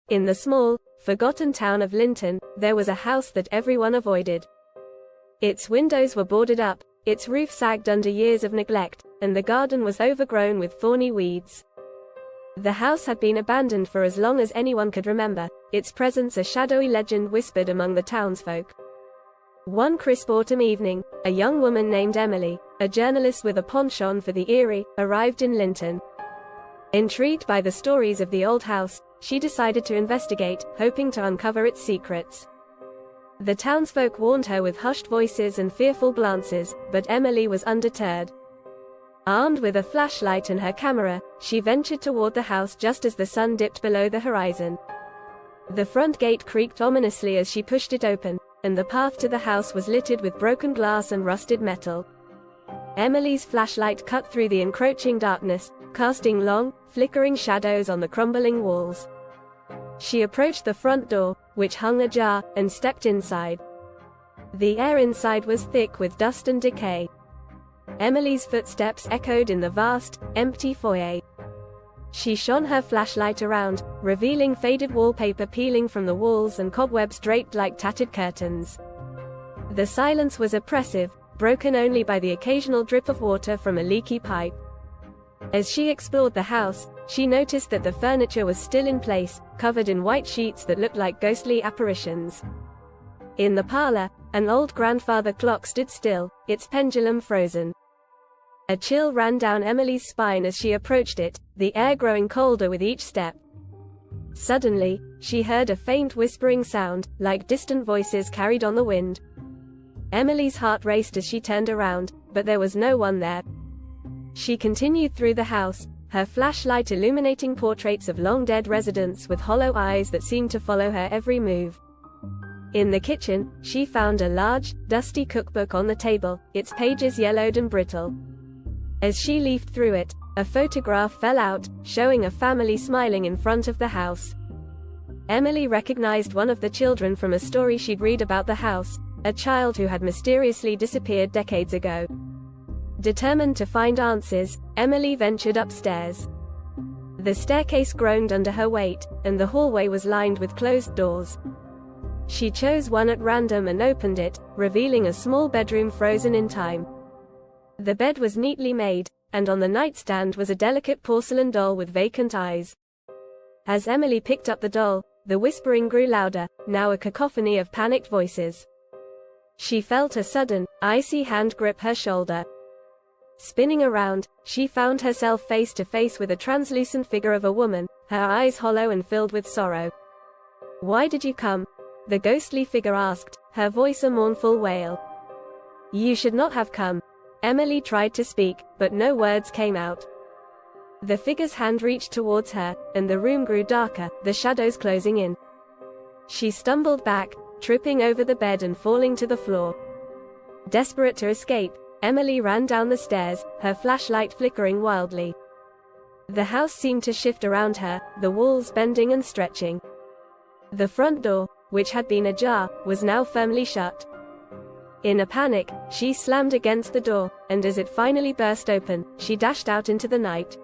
In the small, forgotten town of Linton, there was a house that everyone avoided. Its windows were boarded up, its roof sagged under years of neglect, and the garden was overgrown with thorny weeds. The house had been abandoned for as long as anyone could remember, its presence a shadowy legend whispered among the townsfolk. One crisp autumn evening, a young woman named Emily, a journalist with a penchant for the eerie, arrived in Linton. Intrigued by the stories of the old house, she decided to investigate, hoping to uncover its secrets. The townsfolk warned her with hushed voices and fearful glances, but Emily was undeterred. Armed with a flashlight and her camera, she ventured toward the house just as the sun dipped below the horizon. The front gate creaked ominously as she pushed it open, and the path to the house was littered with broken glass and rusted metal. Emily's flashlight cut through the encroaching darkness, casting long, flickering shadows on the crumbling walls. She approached the front door, which hung ajar, and stepped inside. The air inside was thick with dust and decay. Emily's footsteps echoed in the vast, empty foyer. She shone her flashlight around, revealing faded wallpaper peeling from the walls and cobwebs draped like tattered curtains. The silence was oppressive, broken only by the occasional drip of water from a leaky pipe. As she explored the house, she noticed that the furniture was still in place, covered in white sheets that looked like ghostly apparitions. In the parlor, an old grandfather clock stood still, its pendulum frozen. A chill ran down Emily's spine as she approached it, the air growing colder with each step. Suddenly, she heard a faint whispering sound, like distant voices carried on the wind. Emily's heart raced as she turned around, but there was no one there. She continued through the house, her flashlight illuminating portraits of long-dead residents with hollow eyes that seemed to follow her every move. In the kitchen, she found a large, dusty cookbook on the table, its pages yellowed and brittle. As she leafed through it, a photograph fell out, showing a family smiling in front of the house. Emily recognized one of the children from a story she'd read about the house, a child who had mysteriously disappeared decades ago. Determined to find answers, Emily ventured upstairs. The staircase groaned under her weight, and the hallway was lined with closed doors. She chose one at random and opened it, revealing a small bedroom frozen in time. The bed was neatly made, and on the nightstand was a delicate porcelain doll with vacant eyes. As Emily picked up the doll, the whispering grew louder, now a cacophony of panicked voices. She felt a sudden, icy hand grip her shoulder. Spinning around, she found herself face to face with a translucent figure of a woman, her eyes hollow and filled with sorrow. "Why did you come?" the ghostly figure asked, her voice a mournful wail. "You should not have come." Emily tried to speak, but no words came out. The figure's hand reached towards her, and the room grew darker, the shadows closing in. She stumbled back, tripping over the bed and falling to the floor. Desperate to escape, Emily ran down the stairs, her flashlight flickering wildly. The house seemed to shift around her, the walls bending and stretching. The front door, which had been ajar, was now firmly shut. In a panic, she slammed against the door, and as it finally burst open, she dashed out into the night.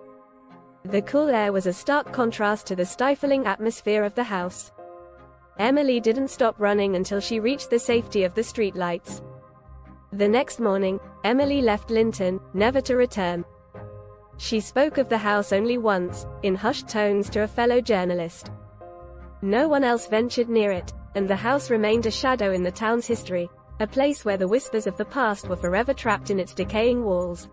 The cool air was a stark contrast to the stifling atmosphere of the house. Emily didn't stop running until she reached the safety of the streetlights. The next morning, Emily left Linton, never to return. She spoke of the house only once, in hushed tones to a fellow journalist. No one else ventured near it, and the house remained a shadow in the town's history, a place where the whispers of the past were forever trapped in its decaying walls.